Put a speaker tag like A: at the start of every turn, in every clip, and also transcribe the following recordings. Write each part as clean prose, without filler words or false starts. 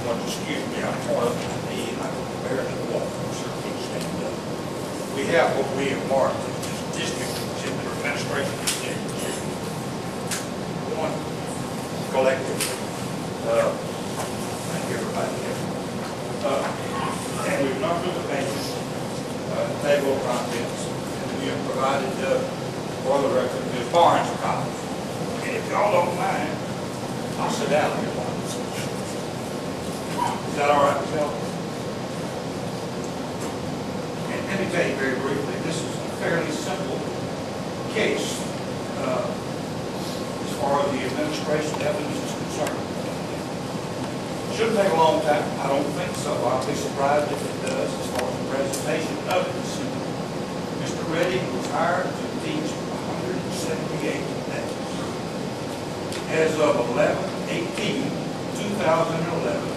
A: want to excuse me, I'm torn up in the knee, and I go barely walk, I'm sure can't stand up. We have what we have marked as district exhibit or administration exhibit. One collective, thank everybody here. And we've numbered the pages, table of contents, and we have provided, for the record, Ms. Barnes a copy. And if y'all don't mind, I'll sit down here. Is that all right, Michelle? And let me tell you very briefly, this is a fairly simple case as far as the administration evidence is concerned. Shouldn't take a long time. I don't think so. I'll be surprised if it does as far as the presentation of it. Mr. Redding was hired to teach 178 days. As of 11/18/2011,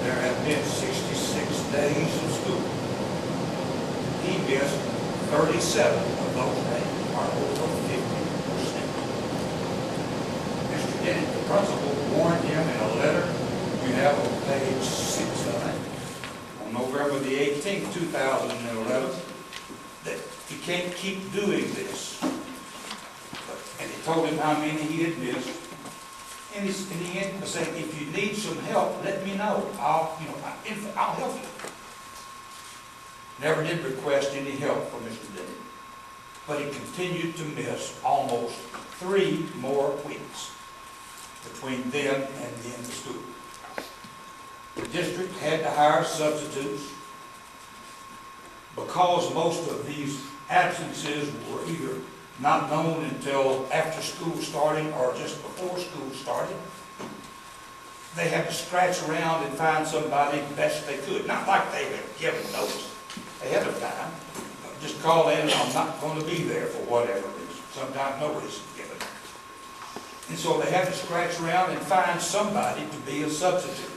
A: there have been 66 days of school. He missed 37 of those days, or over 50%. Mr. Dennett, the principal, warned him in a letter you have on page 6 of it, on November the 18th, 2011, that he can't keep doing this. And he told him how many he had missed. And he ended by saying, if you need some help, let me know. I'll help you. Never did request any help from Mr. Dennett. But he continued to miss almost 3 more weeks between then and the end of school. The district had to hire substitutes because most of these absences were either not known until after school starting or just before school started. They had to scratch around and find somebody best they could. Not like they had given notice ahead of time. Just call in, I'm not going to be there for whatever reason. Sometimes no reason given. And so they had to scratch around and find somebody to be a substitute.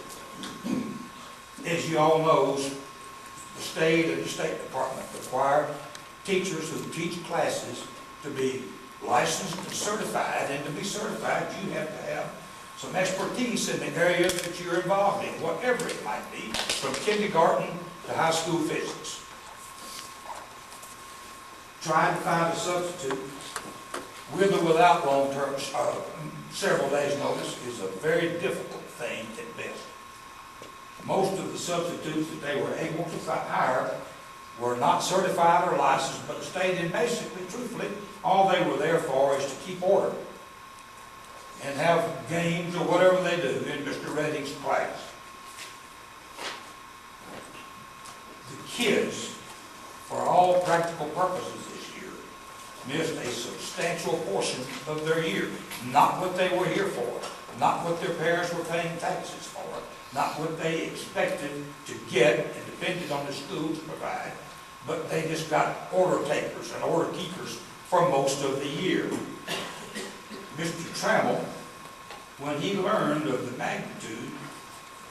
A: As you all know, the state and the State Department require teachers who teach classes to be licensed and certified, and to be certified you have to have some expertise in the areas that you're involved in, whatever it might be, from kindergarten to high school physics. Trying to find a substitute with or without long-term, several days notice is a very difficult thing at best. Most of the substitutes that they were able to hire were not certified or licensed, but stayed in basically, truthfully, all they were there for is to keep order and have games or whatever they do in Mr. Redding's class. The kids, for all practical purposes this year, missed a substantial portion of their year. Not what they were here for, not what their parents were paying taxes for, not what they expected to get and depended on the school to provide, but they just got order takers and order keepers for most of the year. Mr. Trammell, when he learned of the magnitude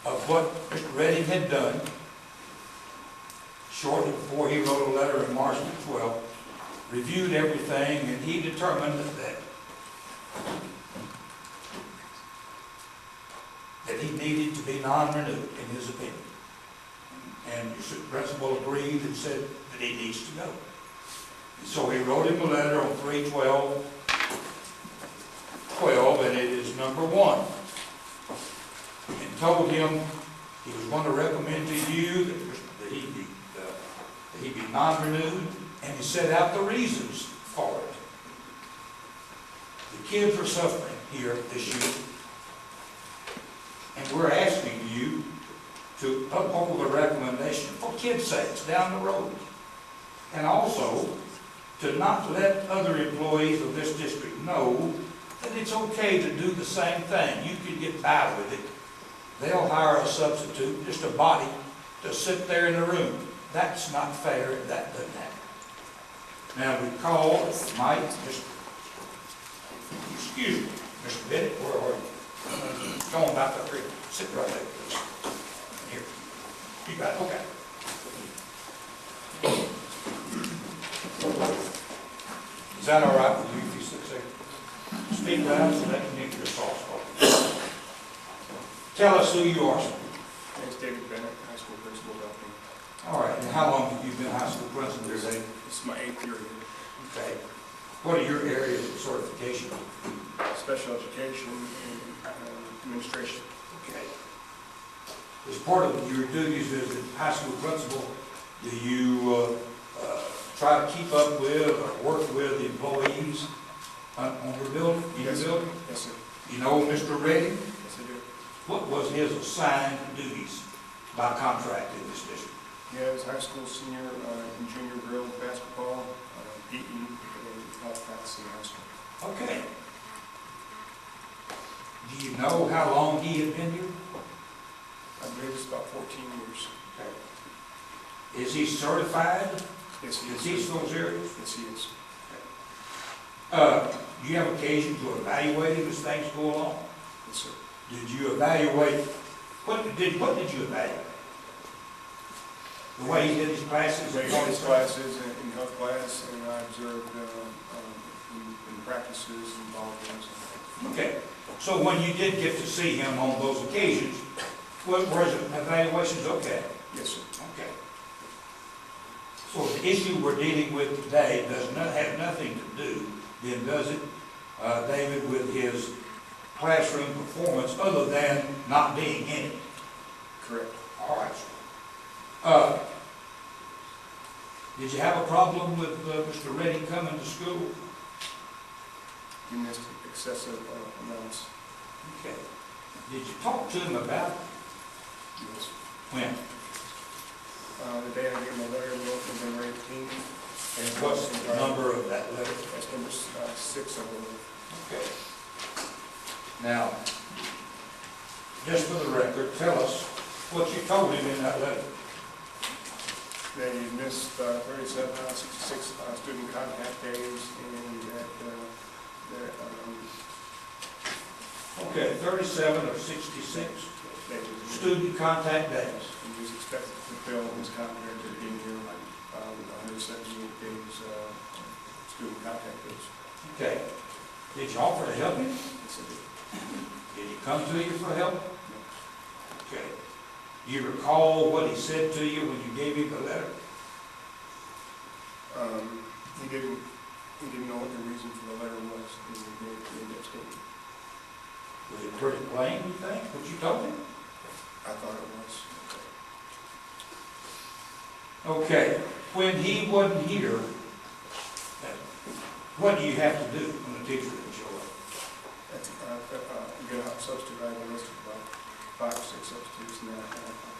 A: of what Mr. Redding had done, shortly before he wrote a letter in March 12th, reviewed everything, and he determined that he needed to be non-renewed, in his opinion. And the principal agreed and said that he needs to go. And so he wrote him a letter on 3/12/12, and it is number 1. And told him he was going to recommend to you that he be non-renewed, and he set out the reasons for it. The kids are suffering here this year, and we're asking you to uphold the recommendation for kids' sakes down the road, and also to not let other employees of this district know that it's okay to do the same thing. You can get by with it. They'll hire a substitute, just a body, to sit there in the room. That's not fair. That doesn't happen. Now we call Mike, excuse me, Mr. Bennett, where are you? Go on about that. Sit right there, please. Here. You got it. Okay. Is that all right with you if you sit there? Speak loud so that you can hear your soft spot. Tell us who you are, sir.
B: David Bennett, high school principal, helped me.
A: All right, and how long have you been high school principal there, Dave?
B: This is my 8th year here.
A: Okay. What are your areas of certification?
B: Special education and administration.
A: Okay. As part of your duties as a high school principal, do you try to keep up with or work with the employees on your building? In your
B: Yes,
A: building?
B: Yes, sir.
A: You know Mr. Redding?
B: Yes, I do.
A: What was his assigned duties by contract in this district?
B: He has high school, senior, and junior girls basketball, PE, and health practice in high school.
A: Okay. Do you know how long he had been here?
B: I believe it's about 14 years.
A: Okay. Is he certified
B: Yes, he
A: to
B: is.
A: teach those areas?
B: Yes, he is.
A: Do you have occasion to evaluate him as things go along?
B: Yes, sir.
A: Did you evaluate, what did you evaluate? The way he did his classes?
B: He did his classes in health class, and I observed in practices and ball games.
A: Okay, so when you did get to see him on those occasions, were his evaluations okay?
B: Yes, sir.
A: Okay. So the issue we're dealing with today does not have nothing to do, then does it, David, with his classroom performance other than not being in it?
B: Correct.
A: All right. Did you have a problem with Mr. Redding coming to school?
B: He missed excessive amounts.
A: Okay. Did you talk to him about it?
B: Yes.
A: When?
B: The day I gave him a letter, November 18th.
A: And what's the number of that letter?
B: That's number 6, I believe.
A: Okay. Now, just for the record, tell us what you told him in that letter.
B: That he missed 37 out of 66 student contact days, and that
A: Okay, 37 of 66 student contact days.
B: he was expected to fulfill his contract to being here 178 days student contact days.
A: Okay. Did you offer to help him?
B: Yes, I did.
A: Did he come to you for help? Okay. Do you recall what he said to you when you gave him the letter?
B: He didn't know what the reason for the letter was. He made that statement.
A: Was it pretty plain, you think, what you told him?
B: I thought it was.
A: Okay. When he wasn't here, what do you have to do when a teacher doesn't show up?
B: Get a substitute. I have a list of about 5 or 6 substitutes, and then I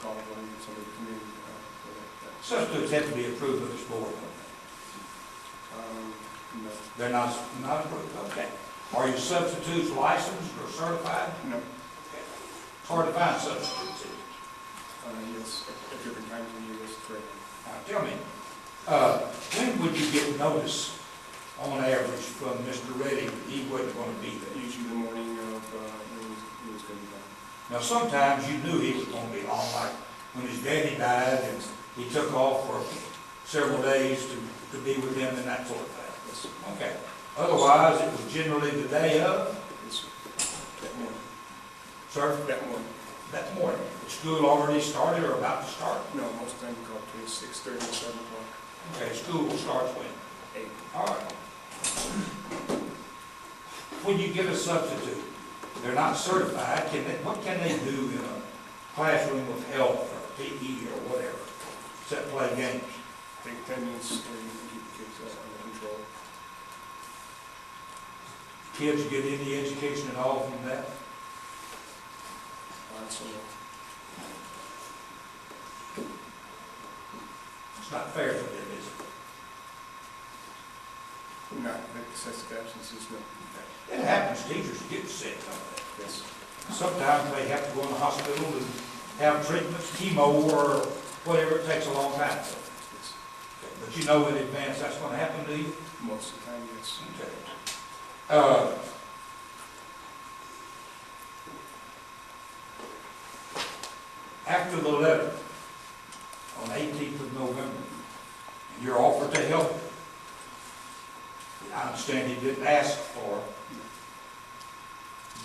B: call one and somebody come in for that.
A: Substitutes have to be approved of this board.
B: No.
A: They're not approved, okay. Are your substitutes licensed or certified?
B: No.
A: Okay. It's hard to find substitutes.
B: Yes, at different times of year, it's correct.
A: Now, tell me, when would you get notice, on average, from Mr. Redding that he wasn't going to be there?
B: Usually the morning of when he was going to be gone.
A: Now, sometimes you knew he was going to be on, like when his daddy died and he took off for several days to be with him and that sort of thing.
B: Yes, sir.
A: Okay. Otherwise, it was generally the day of,
B: Yes, sir. That morning.
A: sir,
B: That morning.
A: that morning. The school already started or about to start?
B: No, most of the time we call it between 6:30 and 7 o'clock.
A: Okay, school starts when?
B: 8.
A: All right. When you get a substitute, they're not certified, what can they do in a classroom of health or PE or whatever, except play games?
B: Take attendance and keep the kids under control.
A: Kids get any education at all from that?
B: So
A: It's not fair to them, is it?
B: not excessive absences, no.
A: It happens, teachers get sick, don't they?
B: Yes.
A: Sometimes they have to go in the hospital and have treatments, chemo or whatever, it takes a long time.
B: Yes.
A: But you know in advance that's going to happen to you?
B: Most of the time, yes.
A: Okay. After the letter, on 18th of November, your offer to help, I understand he didn't ask for,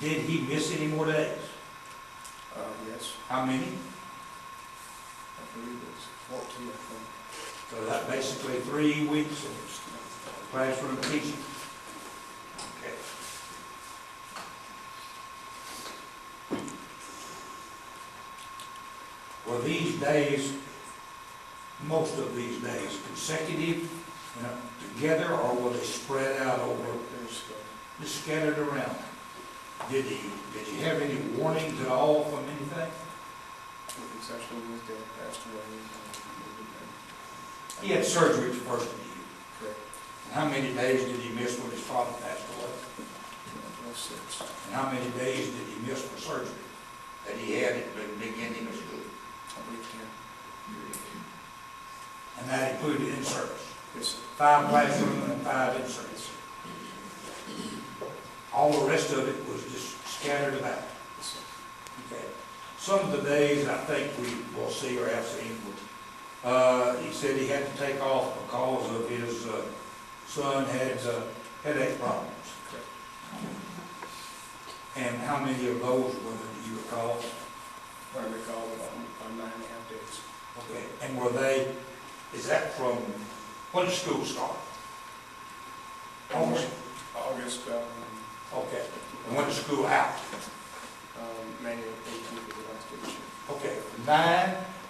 A: did he miss any more days?
B: Yes.
A: How many?
B: believe it's 14, I think.
A: So that basically 3 weeks of classroom teaching. Okay. Were these days, most of these days, consecutive, together, or were they spread out over,
B: There's,
A: just scattered around? Did he have any warnings at all from anything?
B: with the exception of his dad passed away.
A: He had surgery the first of the year.
B: Correct.
A: And how many days did he miss when his father passed away?
B: Well, 6.
A: And how many days did he miss for surgery that he had at the beginning of school?
B: I believe 10.
A: And that included in-service.
B: Yes, sir.
A: 5 classroom and 5 in-service. All the rest of it was just scattered about.
B: Yes, sir.
A: Okay. Some of the days I think we will see or have seen, he said he had to take off because of his son had headache problems.
B: Correct.
A: And how many of those were there, do you recall?
B: I recall about 9.5 days.
A: Okay. And were they, is that from, when did school start? August?
B: August,
A: Okay. And when did school out?
B: May 18th was the last day of the year.
A: Okay.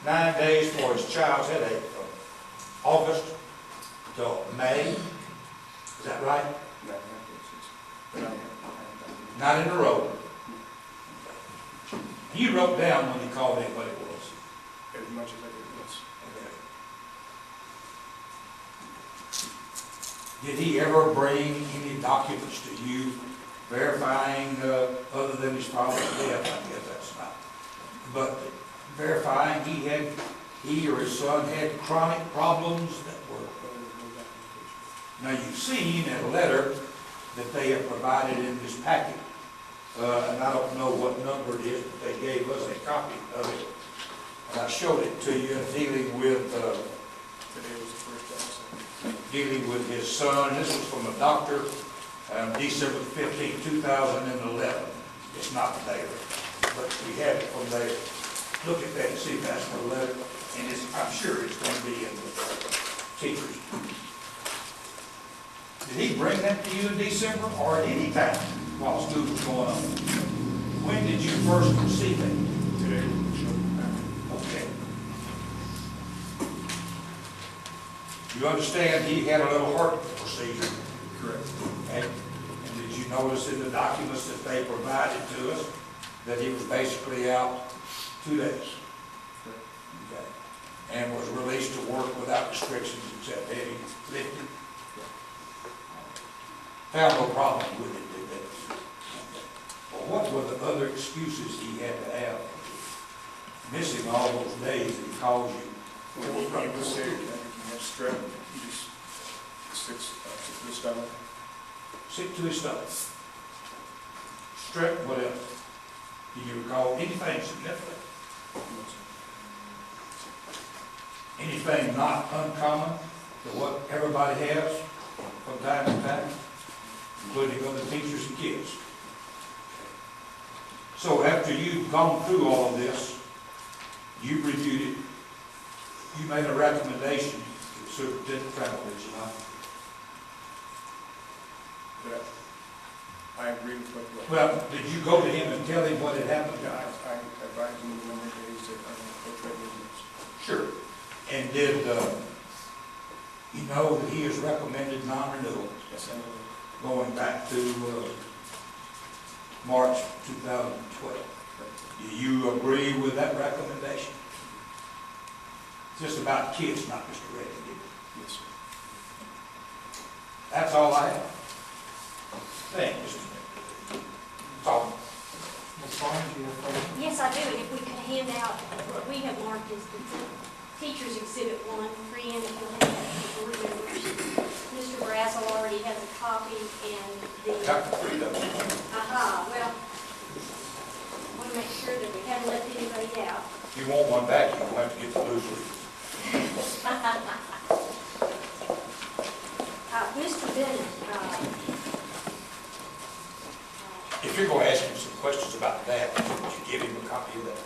A: 9 days for his child's headache from August till May. Is that right?
B: 9.5 days, yes. But I have.
A: Not in a row. You wrote down when he called in what it was.
B: As much as I could, yes.
A: Okay. Did he ever bring any documents to you verifying, other than his father's death? I guess that's not. But verifying he or his son had chronic problems that were.
B: But there was no documentation.
A: Now you've seen in a letter that they have provided in this packet, and I don't know what number it is, but they gave us a copy of it. And I showed it to you dealing with,
B: Today was the first day, so.
A: dealing with his son. This was from a doctor, December 15, 2011. It's not there, but we have it from there. Look at that and see if that's the letter, and I'm sure it's going to be in the teachers. Did he bring that to you in December or at any time while school was going on? When did you first receive it?
B: Today was the show back.
A: Okay. You understand he had a little heart procedure,
B: Correct.
A: okay? And did you notice in the documents that they provided to us that he was basically out 2 days?
B: Correct.
A: Okay. And was released to work without restrictions except heavy lifting? Found no problem with it, did they? Well, what were the other excuses he had to have for missing all those days that he called you?
B: When he was sick, I think he had strep, he just sick to the stomach.
A: Sick to his stomach. Strep, what else? Do you recall anything significant? Anything not uncommon to what everybody has from time to time, including other teachers and kids? So after you've gone through all of this, you've reviewed it, you made a recommendation to the superintendent travel, did you not?
B: But I agree with what.
A: Well, did you go to him and tell him what had happened?
B: I advised him the number of days that portrait was missed.
A: Sure. And did you know that he has recommended non-renewal
B: Yes, I know.
A: going back to March 2012? Do you agree with that recommendation? It's just about kids, not Mr. Reddy.
B: Yes, sir.
A: That's all I have. Thank you, Mr. Tom.
C: Ms. Barnes, you have a question?
D: Yes, I do, and if we could hand out what we have marked as the Teacher's Exhibit 1, free and if you'll have that for board members. Mr. Brazel already has a copy, and the,
A: Got the freedom.
D: well, want to make sure that we haven't left anybody out.
A: If you want one back, you'll have to get the loose leaf.
D: Mr. Bennett,
A: If you're going to ask him some questions about that, would you give him a copy of that?